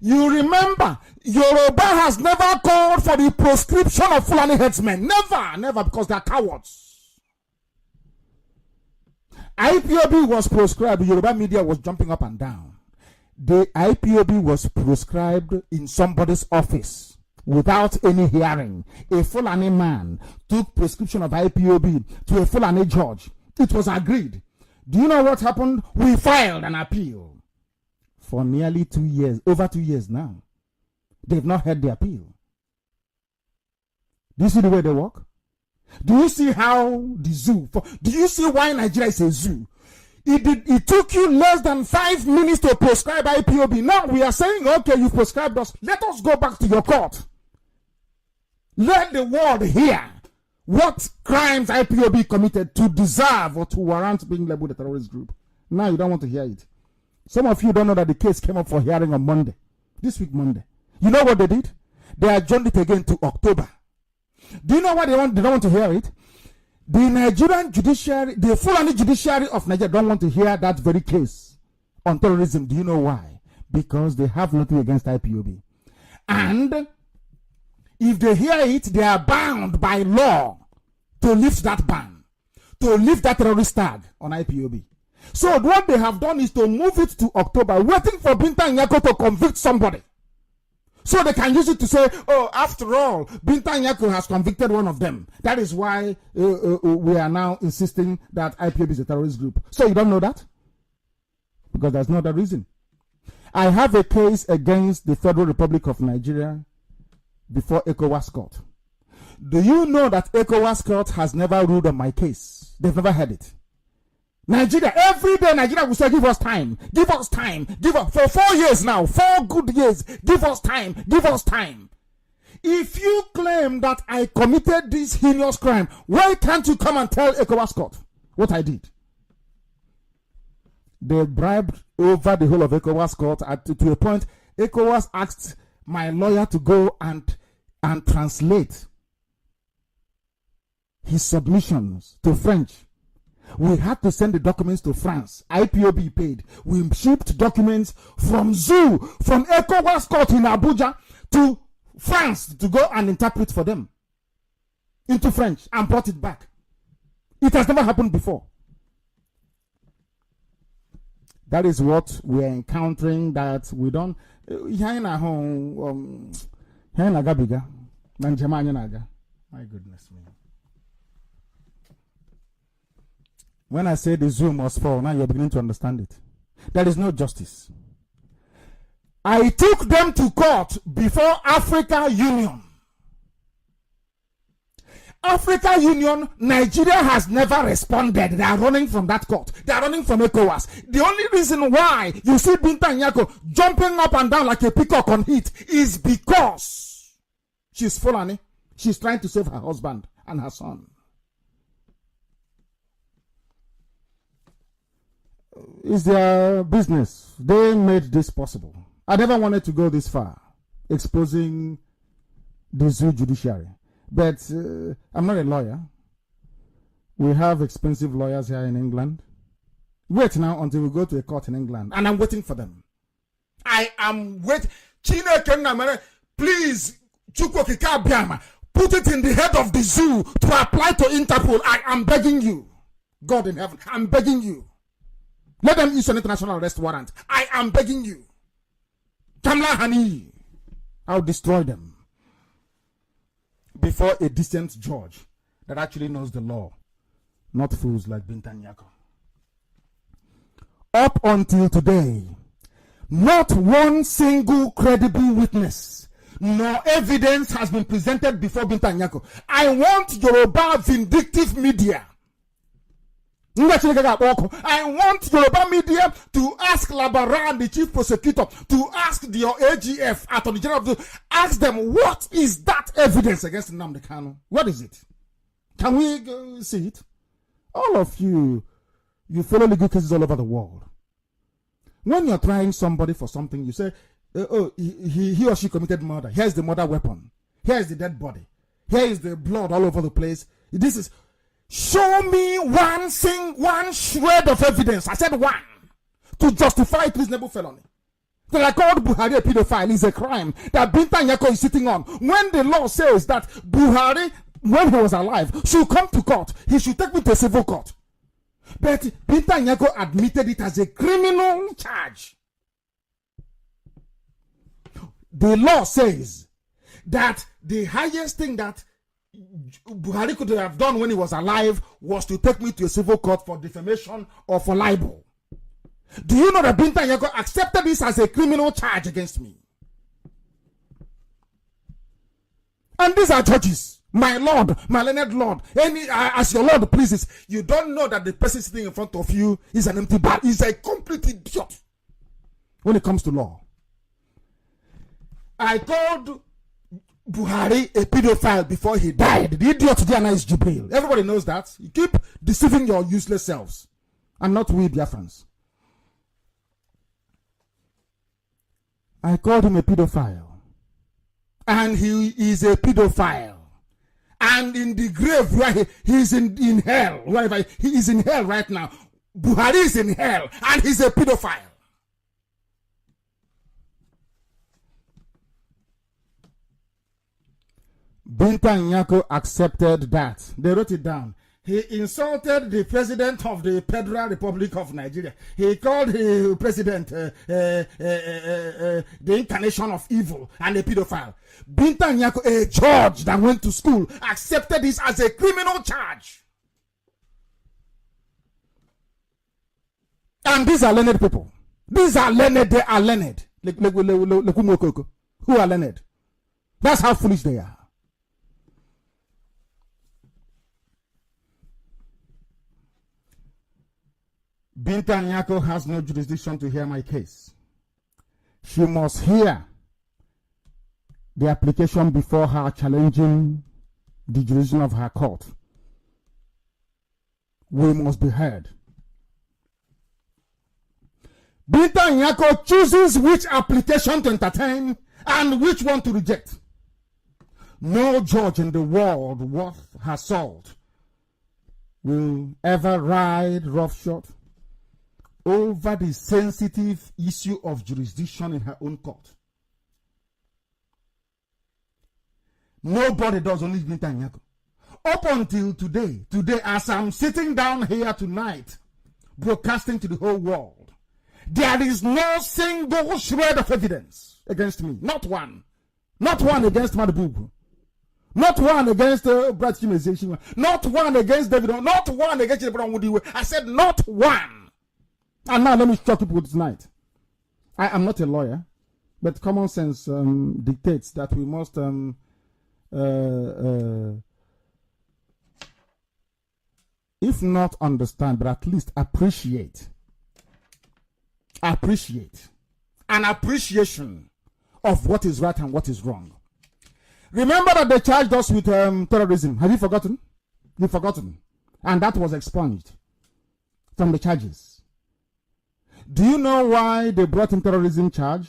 You remember, Yoruba has never called for the proscription of Fulani headsmen. Never, because they are cowards. IPOB was proscribed. Yoruba media was jumping up and down. The IPOB was proscribed in somebody's office without any hearing. A Fulani man took prescription of IPOB to a Fulani judge. It was agreed. Do you know what happened? We filed an appeal. For nearly 2 years, over 2 years now. They've not heard the appeal. Do you see the way they work? Do you see how the zoo, do you see why Nigeria is a zoo? It took you less than 5 minutes to prescribe IPOB. Now we are saying, okay, you prescribed us. Let us go back to your court. Let the world hear what crimes IPOB committed to deserve or to warrant being labeled a terrorist group. Now you don't want to hear it. Some of you don't know that the case came up for hearing on Monday. This week, Monday. You know what they did? They adjourned it again to October. Do you know why they don't want to hear it? The Nigerian judiciary, the Fulani judiciary of Nigeria don't want to hear that very case on terrorism. Do you know why? Because they have nothing against IPOB. And if they hear it, they are bound by law to lift that ban, to lift that terrorist tag on IPOB. So what they have done is to move it to October, waiting for Binta Nyako to convict somebody. So they can use it to say, oh, after all, Binta Nyako has convicted one of them. That is why we are now insisting that IPOB is a terrorist group. So you don't know that? Because there's no other reason. I have a case against the Federal Republic of Nigeria before ECOWAS court. Do you know that ECOWAS court has never ruled on my case? They've never heard it. Nigeria, every day Nigeria will say, give us time, give us time, give us, for 4 years now, 4 good years, give us time, give us time. If you claim that I committed this heinous crime, why can't you come and tell ECOWAS court what I did? They bribed over the whole of ECOWAS court to a point, ECOWAS asked my lawyer to go and translate his submissions to French. We had to send the documents to France. IPOB paid. We shipped documents from zoo, from ECOWAS court in Abuja to France to go and interpret for them into French and brought it back. It has never happened before. That is what we are encountering, that we don't. My goodness me. When I say the zoo must fall, now you're beginning to understand it. There is no justice. I took them to court before Africa Union. Africa Union, Nigeria has never responded. They are running from that court. They are running from ECOWAS. The only reason why you see Binta Nyako jumping up and down like a peacock on heat is because she's Fulani. She's trying to save her husband and her son. It's their business. They made this possible. I never wanted to go this far, exposing the zoo judiciary. But I'm not a lawyer. We have expensive lawyers here in England. Wait now until we go to a court in England. And I'm waiting for them. I am waiting. Please, put it in the head of the zoo to apply to Interpol. I am begging you. God in heaven, I'm begging you. Let them issue an international arrest warrant. I am begging you. Kamla Hani. I'll destroy them before a decent judge that actually knows the law. Not fools like Binta Nyako. Up until today, not one single credible witness nor evidence has been presented before Binta Nyako. I want Yoruba vindictive media. I want Yoruba media to ask Labara, the chief prosecutor, to ask the AGF, Attorney General, to ask them, what is that evidence against Nnamdi Kanu? What is it? Can we see it? All of you follow legal cases all over the world. When you're trying somebody for something, you say, oh, he or she committed murder. Here's the murder weapon. Here's the dead body. Here is the blood all over the place. This is... Show me one shred of evidence. I said one to justify treasonable felony. That I called Buhari a pedophile is a crime that Binta Nyako is sitting on. When the law says that Buhari, when he was alive, should come to court, he should take me to a civil court. But Binta Nyako admitted it as a criminal charge. The law says that the highest thing that Buhari could have done when he was alive was to take me to a civil court for defamation or for libel. Do you know that Binta Nyako accepted this as a criminal charge against me? And these are judges. My Lord, my learned Lord, as your Lord pleases, you don't know that the person sitting in front of you is an empty bag. He's a complete idiot when it comes to law. I called Buhari a pedophile before he died. The idiot Diana is Jibril. Everybody knows that. You keep deceiving your useless selves. And not we Biafrans. I called him a pedophile. And he is a pedophile. And in the grave where he is in hell, wherever he is in hell right now, Buhari is in hell and he's a pedophile. Binta Nyako accepted that. They wrote it down. He insulted the president of the Federal Republic of Nigeria. He called the president the incarnation of evil and a pedophile. Binta Nyako, a judge that went to school, accepted this as a criminal charge. And these are learned people. These are learned. They are learned. Who are learned? That's how foolish they are. Binta Nyako has no jurisdiction to hear my case. She must hear the application before her challenging the jurisdiction of her court. We must be heard. Binta Nyako chooses which application to entertain and which one to reject. No judge in the world worth her salt will ever ride roughshod over the sensitive issue of jurisdiction in her own court. Nobody does, only Binta Nyako. Up until today, as I'm sitting down here tonight, broadcasting to the whole world, there is no single shred of evidence against me. Not one. Not one against Madabubu. Not one against Brad Chimezation. Not one against David. Not one against Abraham Woody. I said not one. And now let me shock people tonight. I am not a lawyer, but common sense dictates that we must if not understand, but at least appreciate an appreciation of what is right and what is wrong. Remember that they charged us with terrorism. Have you forgotten? You've forgotten. And that was expunged from the charges. Do you know why they brought in terrorism charge?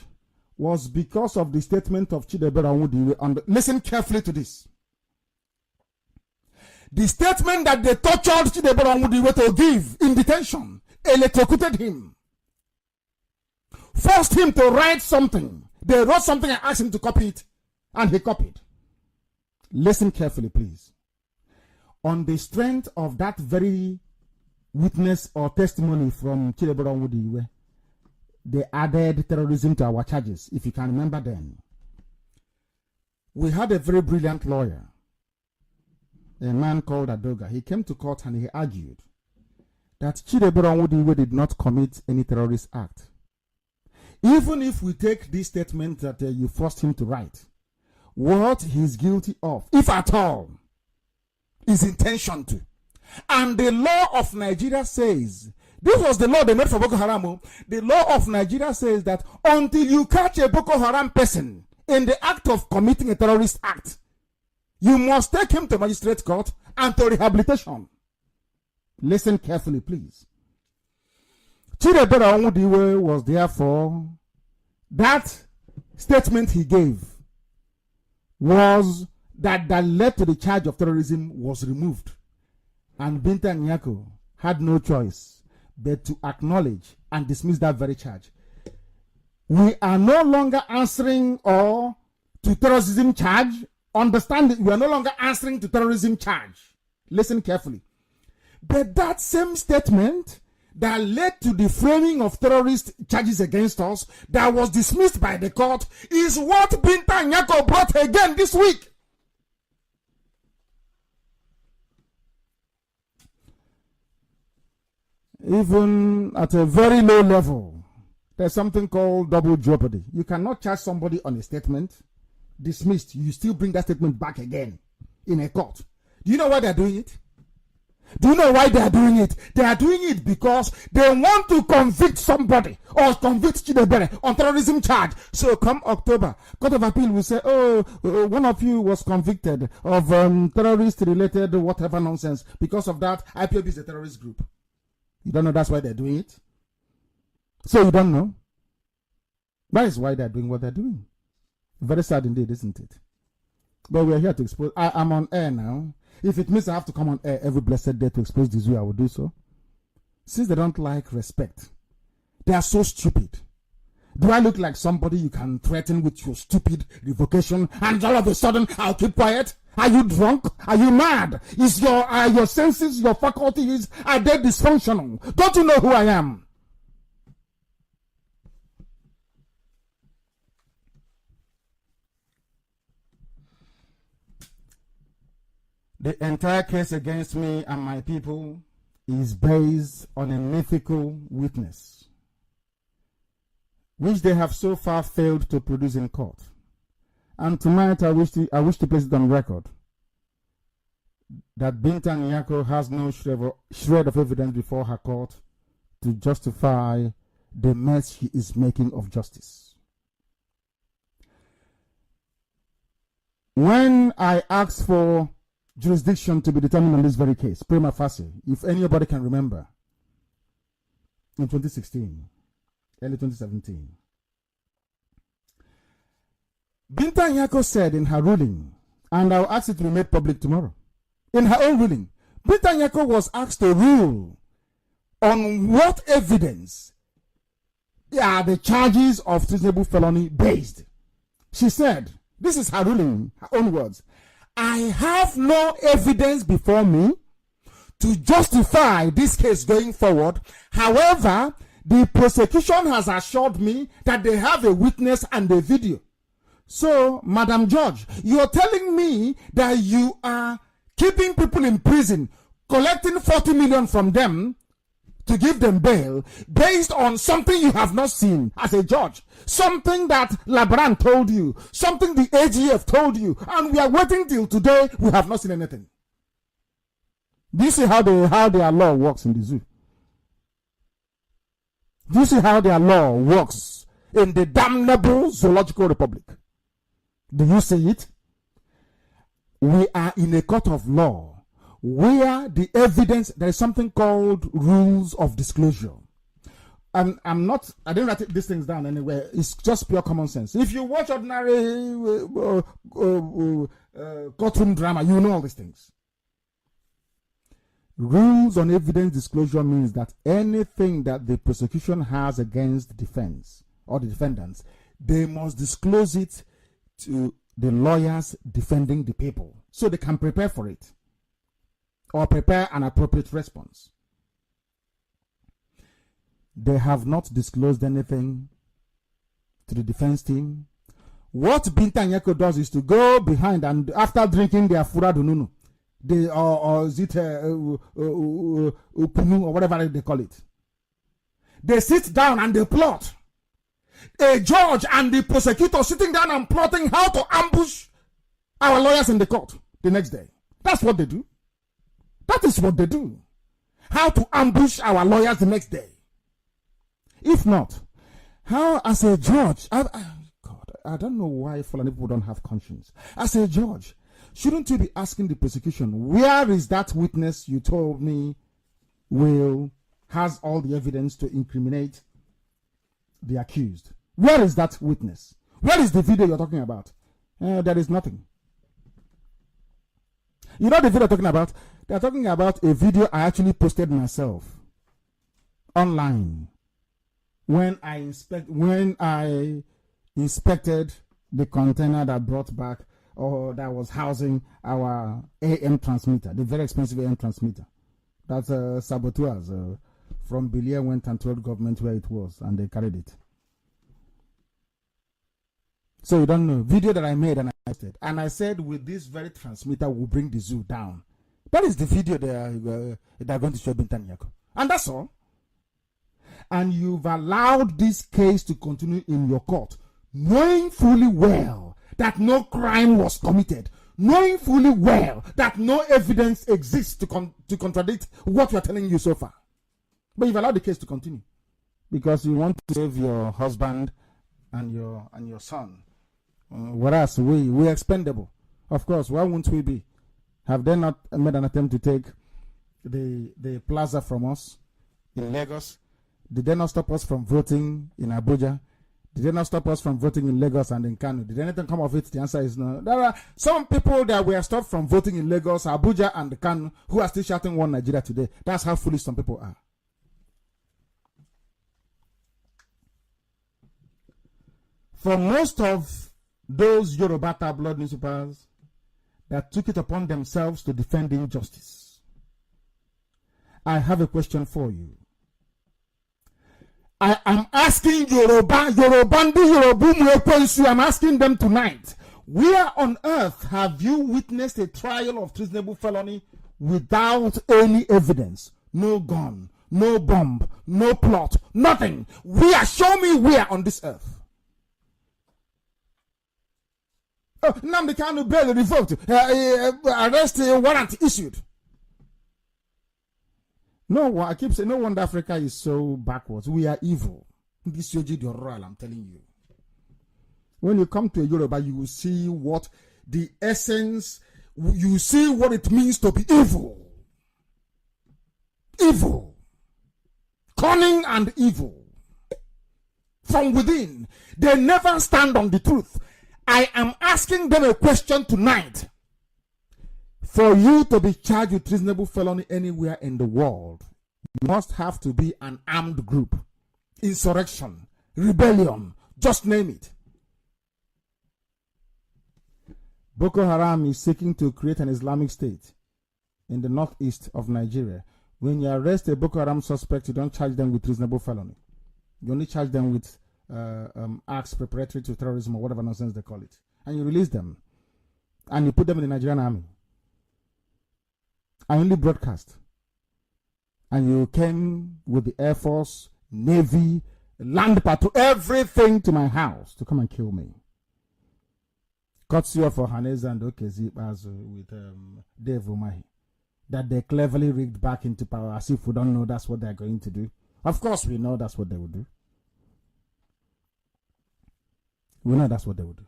Was because of the statement of Chidebere Onwudiwe. Listen carefully to this. The statement that they tortured Chidebere Onwudiwe to give in detention, electrocuted him, forced him to write something. They wrote something and asked him to copy it, and he copied. Listen carefully, please. On the strength of that very witness or testimony from Chidebere Onwudiwe, they added terrorism to our charges, if you can remember then. We had a very brilliant lawyer, a man called Adoga. He came to court and he argued that Chidebere Onwudiwe did not commit any terrorist act. Even if we take this statement that you forced him to write, what he's guilty of, if at all, is intention to. And the law of Nigeria says, this was the law they made for Boko Haram. The law of Nigeria says that until you catch a Boko Haram person in the act of committing a terrorist act, you must take him to magistrate court and to rehabilitation. Listen carefully, please. Chidebere Onwudiwe was therefore, that statement he gave was that led to the charge of terrorism was removed. And Binta Nyako had no choice but to acknowledge and dismiss that very charge. We are no longer answering or to terrorism charge. Understand it, we are no longer answering to terrorism charge. Listen carefully. But that same statement that led to the framing of terrorist charges against us that was dismissed by the court is what Binta Nyako brought again this week. Even at a very low level, there's something called double jeopardy. You cannot charge somebody on a statement, dismissed, you still bring that statement back again in a court. Do you know why they're doing it? Do you know why they are doing it? They are doing it because they want to convict somebody or convict Chidebere on terrorism charge. So come October, Court of Appeal will say, oh, one of you was convicted of terrorist-related whatever nonsense. Because of that, IPOB is a terrorist group. You don't know that's why they're doing it? So you don't know? That is why they're doing what they're doing. Very sad indeed, isn't it? But we're here to expose. I'm on air now. If it means I have to come on air every blessed day to expose this way, I will do so. Since they don't like respect, they are so stupid. Do I look like somebody you can threaten with your stupid revocation and all of a sudden I'll keep quiet? Are you drunk? Are you mad? Is your senses, your faculties, are they dysfunctional? Don't you know who I am? The entire case against me and my people is based on a mythical witness, which they have so far failed to produce in court. And tonight I wish to place it on record that Binta Nyako has no shred of evidence before her court to justify the mess she is making of justice. When I asked for jurisdiction to be determined on this very case, prima facie, if anybody can remember, in 2016, early 2017, Binta Nyako said in her ruling, and I'll ask it to be made public tomorrow, in her own ruling, Binta Nyako was asked to rule on what evidence are the charges of treasonable felony based. She said, this is her ruling, her own words, I have no evidence before me to justify this case going forward. However, the prosecution has assured me that they have a witness and a video. So, Madam Judge, you are telling me that you are keeping people in prison, collecting 40 million from them to give them bail based on something you have not seen as a judge, something that Labran told you, something the AGF told you, and we are waiting till today, we have not seen anything. Do you see how their law works in the zoo? Do you see how their law works in the damnable Zoological Republic? Do you see it? We are in a court of law where the evidence, there is something called rules of disclosure. I didn't write these things down anywhere. It's just pure common sense. If you watch ordinary courtroom drama, you know all these things. Rules on evidence disclosure means that anything that the prosecution has against the defense or the defendants, they must disclose it to the lawyers defending the people so they can prepare for it or prepare an appropriate response. They have not disclosed anything to the defense team. What Binta Nyako does is to go behind and after drinking their fura dununu, or is it ukunu or whatever they call it, they sit down and they plot. A judge and the prosecutor sitting down and plotting how to ambush our lawyers in the court the next day. That's what they do. That is what they do. How to ambush our lawyers the next day. If not, how as a judge, God, I don't know why Fulani people don't have conscience. As a judge, shouldn't you be asking the prosecution, where is that witness you told me has all the evidence to incriminate the accused? Where is that witness? Where is the video you're talking about? There is nothing. You know the video they're talking about? They're talking about a video I actually posted myself online. when I inspected the container that brought back or that was housing our AM transmitter, the very expensive AM transmitter. That's saboteurs from Belia went and told government where it was, and they carried it. So you don't know. Video that I made and I posted, and I said, with this very transmitter, we'll bring the zoo down. That is the video they are going to show Bintan Nyako. And that's all. And you've allowed this case to continue in your court, knowing fully well that no crime was committed, knowing fully well that no evidence exists to contradict what we are telling you so far. But you've allowed the case to continue because you want to save your husband and your son. Whereas we're expendable. Of course, why won't we be? Have they not made an attempt to take the plaza from us in Lagos? Did they not stop us from voting in Abuja? Did they not stop us from voting in Lagos and in Kanu? Did anything come of it? The answer is no. There are some people that were stopped from voting in Lagos, Abuja, and Kanu who are still shouting one Nigeria today. That's how foolish some people are. For most of those Yoruba tabloid newspapers that took it upon themselves to defend injustice, I have a question for you. I am asking I'm asking them tonight. Where on earth have you witnessed a trial of treasonable felony without any evidence? No gun, no bomb, no plot, nothing. Show me where on this earth. Oh, Nnamdi Kanu bail revoked. Arrest warrant issued. No, I keep saying, no wonder Africa is so backwards. We are evil. This Yoji Royal, I'm telling you. When you come to Yoruba, you will see what the essence, you see what it means to be evil. Evil. Cunning and evil. From within. They never stand on the truth. I am asking them a question tonight. For you to be charged with treasonable felony anywhere in the world, you must have to be an armed group. Insurrection, rebellion, just name it. Boko Haram is seeking to create an Islamic state in the northeast of Nigeria. When you arrest a Boko Haram suspect, you don't charge them with treasonable felony. You only charge them with acts preparatory to terrorism or whatever nonsense they call it. And you release them. And you put them in the Nigerian army. I only broadcast. And you came with the Air Force, Navy, Land Patrol, everything to my house to come and kill me. Courtesy of Ohaneze and Okezi with Dave Umahi. That they cleverly rigged back into power as if we don't know that's what they're going to do. Of course we know that's what they will do. We know that's what they will do.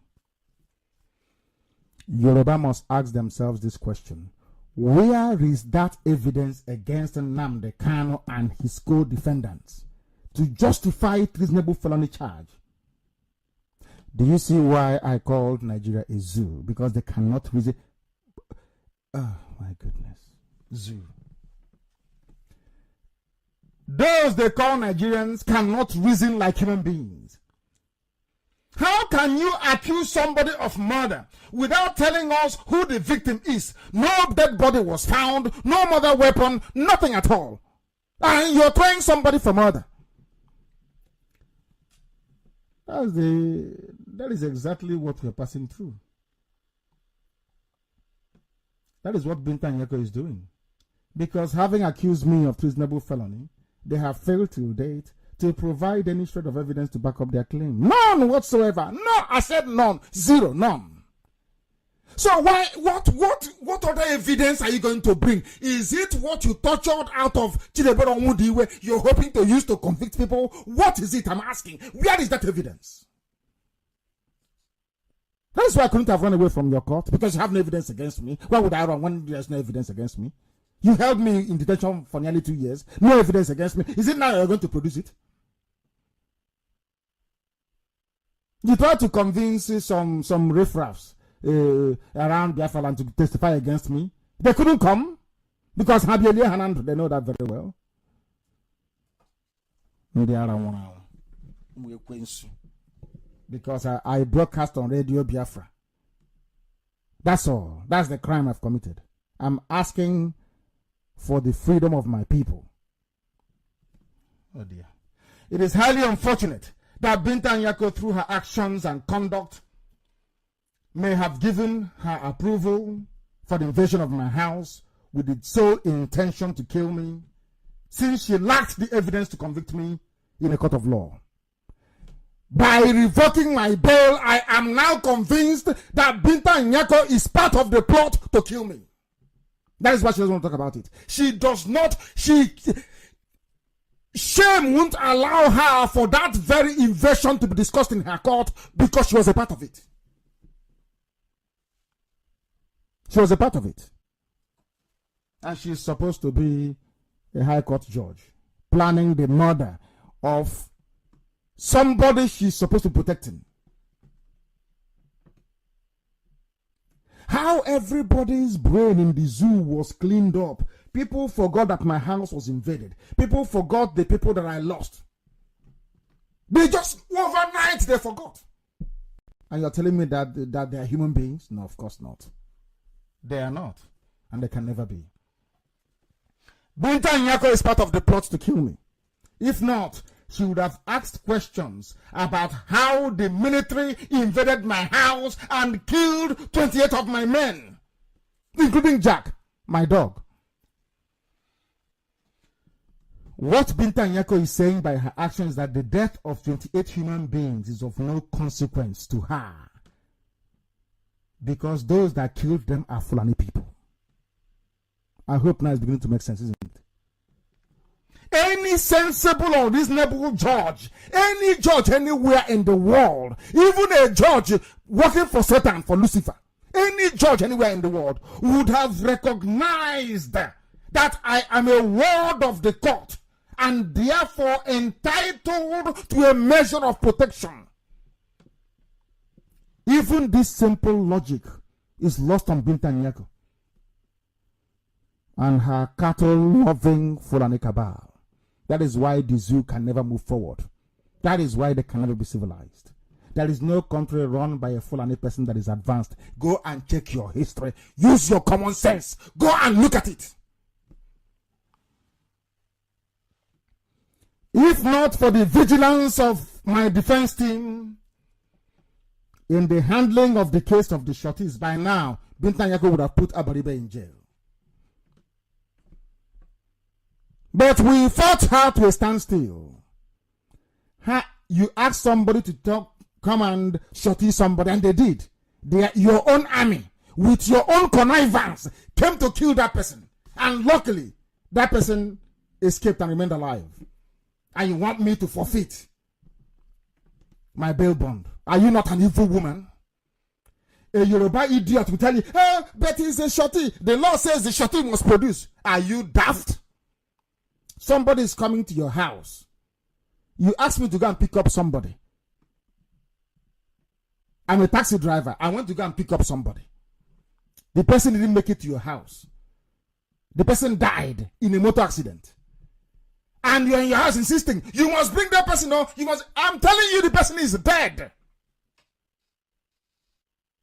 Yoruba must ask themselves this question. Where is that evidence against Nnamdi Kanu and his co-defendants to justify treasonable felony charge? Do you see why I called Nigeria a zoo? Because they cannot reason. Oh my goodness. Zoo. Those they call Nigerians cannot reason like human beings. How can you accuse somebody of murder without telling us who the victim is? No dead body was found, no murder weapon, nothing at all. And you're trying somebody for murder. That is exactly what we're passing through. That is what Bintan Nyako is doing. Because having accused me of treasonable felony, they have failed to date to provide any shred of evidence to back up their claim. None whatsoever. No, I said none. Zero, none. So what other evidence are you going to bring? Is it what you tortured out of Chidebere Omudiwe you're hoping to use to convict people? What is it? I'm asking. Where is that evidence? That is why I couldn't have run away from your court, because you have no evidence against me. Why would I run when there's no evidence against me? You held me in detention for nearly 2 years. No evidence against me. Is it now you're going to produce it? You tried to convince some riffraffs around Biafra land to testify against me. They couldn't come because Habieli Hanand, they know that very well. Because I broadcast on Radio Biafra. That's all. That's the crime I've committed. I'm asking for the freedom of my people. Oh dear. It is highly unfortunate that Binta Nyako, through her actions and conduct, may have given her approval for the invasion of my house with the sole intention to kill me, since she lacked the evidence to convict me in a court of law. By revoking my bail, I am now convinced that Binta Nyako is part of the plot to kill me. That is why she doesn't want to talk about it. She does not, shame won't allow her for that very invasion to be discussed in her court because she was a part of it. She was a part of it. And she's supposed to be a high court judge, planning the murder of somebody she's supposed to be protecting. How everybody's brain in the zoo was cleaned up. People forgot that my house was invaded. People forgot the people that I lost. They just, overnight, they forgot. And you're telling me that they are human beings? No, of course not. They are not. And they can never be. Binta Nyako is part of the plot to kill me. If not, she would have asked questions about how the military invaded my house and killed 28 of my men, including Jack, my dog. What Binta Nyako is saying by her actions is that the death of 28 human beings is of no consequence to her, because those that killed them are Fulani people. I hope now it's beginning to make sense, isn't it? Any sensible or reasonable judge, any judge anywhere in the world, even a judge working for Satan, for Lucifer, any judge anywhere in the world would have recognized that I am a ward of the court and therefore entitled to a measure of protection. Even this simple logic is lost on Binta Nyako and her cattle-loving Fulani cabal. That is why the zoo can never move forward. That is why they can never be civilized. There is no country run by a Fulani person that is advanced. Go and check your history. Use your common sense. Go and look at it. If not for the vigilance of my defense team in the handling of the case of the shorties, by now, Binta Nyako would have put Abaribe in jail. But we fought her to a standstill. You asked somebody to come and shorty somebody, and they did. Your own army, with your own connivance, came to kill that person. And luckily, that person escaped and remained alive. And you want me to forfeit my bail bond? Are you not an evil woman? A Yoruba idiot will tell you, oh, but he's a shorty. The law says the shorty must produce. Are you daft? Somebody is coming to your house. You ask me to go and pick up somebody. I'm a taxi driver. I want to go and pick up somebody. The person didn't make it to your house. The person died in a motor accident. And you're in your house insisting, you must bring that person on. I'm telling you, the person is dead.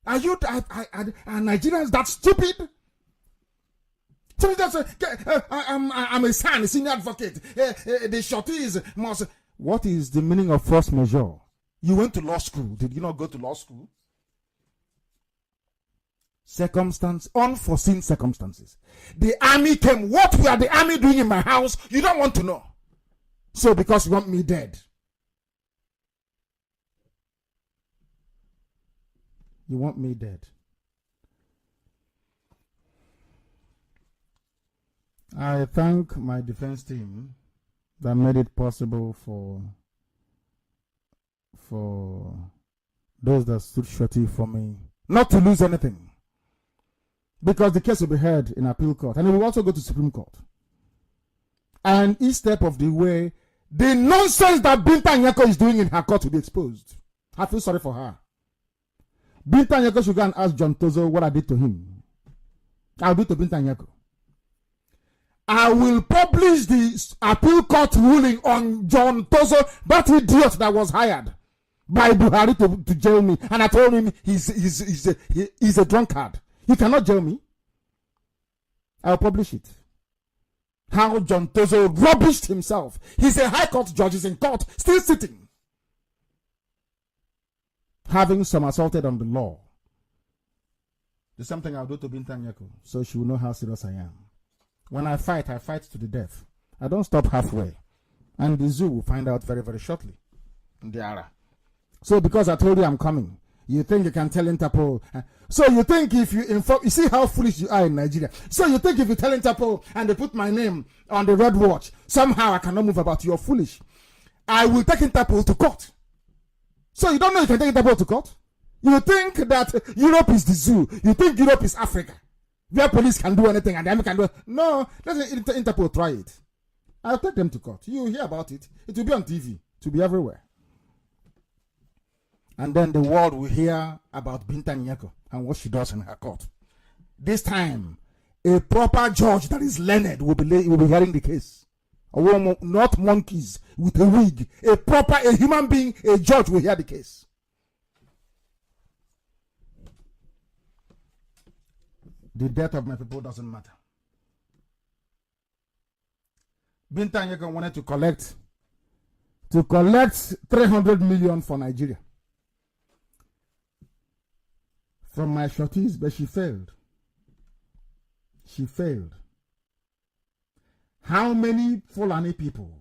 Are Nigerians that stupid? I'm a son, a senior advocate. The shorties must. What is the meaning of force majeure? You went to law school. Did you not go to law school? Unforeseen circumstances. The army came. What were the army doing in my house? You don't want to know. So because you want me dead. You want me dead. I thank my defense team that made it possible for those that stood shorty for me not to lose anything, because the case will be heard in appeal court and it will also go to Supreme Court. And each step of the way, the nonsense that Binta Nyako is doing in her court will be exposed. I feel sorry for her. Binta Nyako should go and ask John Tozo what I did to him. I'll do to Binta Nyako. I will publish the appeal court ruling on John Tozo, that idiot that was hired by Buhari to jail me. And I told him he's a drunkard. He cannot jail me. I'll publish it. How John Tozo rubbished himself. He's a high court judge. He's in court, still sitting, having somersaulted on the law. There's something I'll do to Binta Nyako, so she will know how serious I am. When I fight to the death. I don't stop halfway. And the zoo will find out very, very shortly. So because I told you I'm coming, you think you can tell Interpol. So you think if you inform, you see how foolish you are in Nigeria. So you think if you tell Interpol and they put my name on the red watch, somehow I cannot move about. You're foolish. I will take Interpol to court. So you don't know you can take Interpol to court? You think that Europe is the zoo. You think Europe is Africa, where police can do anything and the army can do it. No, let Interpol try it. I'll take them to court. You hear about it. It will be on TV. It will be everywhere. And then the world will hear about Binta Nyako and what she does in her court. This time, a proper judge that is learned will be hearing the case. Not monkeys with a wig. A human being, a judge will hear the case. The death of my people doesn't matter. Binta Nyako wanted to collect 300 million for Nigeria from my shorties, but she failed. She failed. How many Fulani people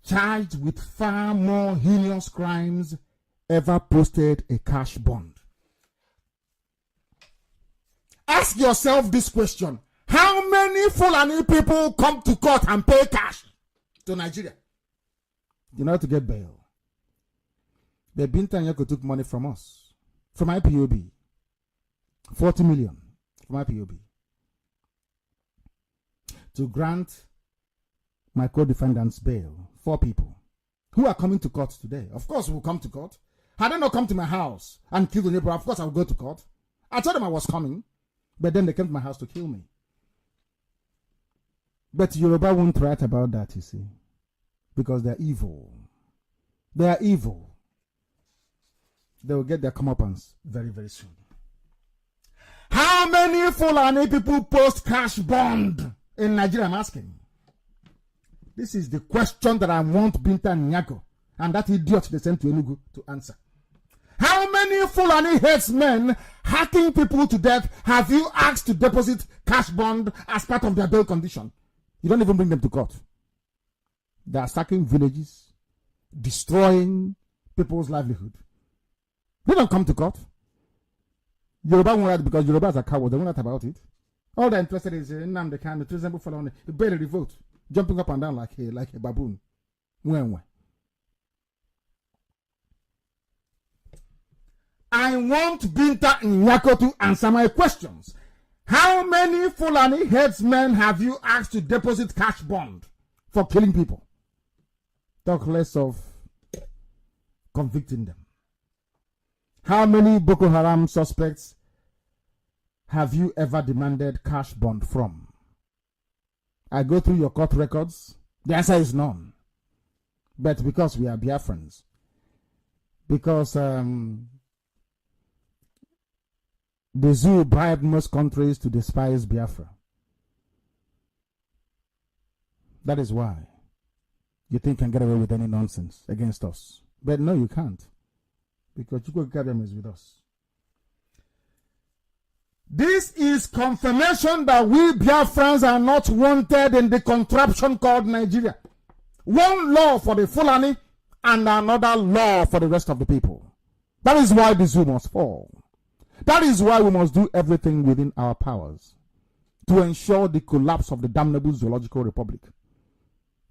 charged with far more heinous crimes ever posted a cash bond? Ask yourself this question. How many Fulani people come to court and pay cash to Nigeria in order to get bail? The Binta Nyako took money from us, from IPOB. 40 million from IPOB. To grant my co-defendants bail. 4 people who are coming to court today. Of course, will come to court. Had they not come to my house and killed the neighbor, of course I will go to court. I told them I was coming, but then they came to my house to kill me. But Yoruba won't write about that, you see, because they're evil. They are evil. They will get their comeuppance very, very soon. How many Fulani people post cash bond in Nigeria? I'm asking. This is the question that I want Binta Nyako and that idiot they sent to Enugu to answer. How many Fulani headsmen hacking people to death have you asked to deposit cash bond as part of their bail condition? You don't even bring them to court. They are sacking villages, destroying people's livelihood. They don't come to court. Yoruba won't write because Yorubas are cowards. They won't write about it. All they're interested in is Nnamdi Kanu, to resemble Fulani, the barely revolt, jumping up and down like a baboon. When? I want Binta Nyako to answer my questions. How many Fulani headsmen have you asked to deposit cash bond for killing people? Talk less of convicting them. How many Boko Haram suspects have you ever demanded cash bond from? I go through your court records. The answer is none. But because we are Biafrans, because the zoo bribed most countries to despise Biafra. That is why you think you can get away with any nonsense against us. But no, you can't. Because Chukwuka is with us. This is confirmation that we Biafrans are not wanted in the contraption called Nigeria. One law for the Fulani and another law for the rest of the people. That is why the zoo must fall. That is why we must do everything within our powers to ensure the collapse of the damnable zoological republic.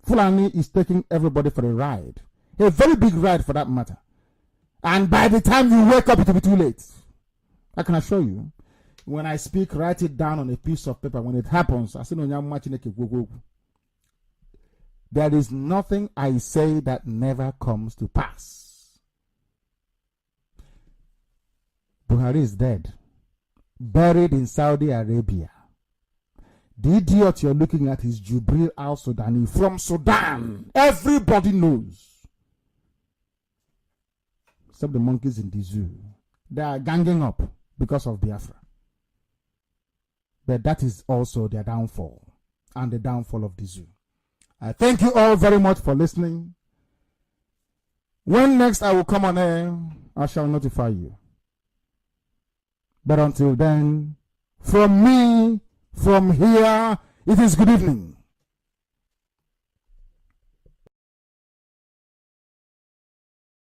Fulani is taking everybody for a ride. A very big ride for that matter. And by the time you wake up, it will be too late. I can assure you. When I speak, write it down on a piece of paper. When it happens, there is nothing I say that never comes to pass. Buhari is dead, buried in Saudi Arabia. The idiot you're looking at is Jubril al-Sudani from Sudan. Everybody knows. Except the monkeys in the zoo. They are ganging up because of Biafra. But that is also their downfall and the downfall of the zoo. I thank you all very much for listening. When next I will come on air, I shall notify you. But until then, from me, from here, it is good evening.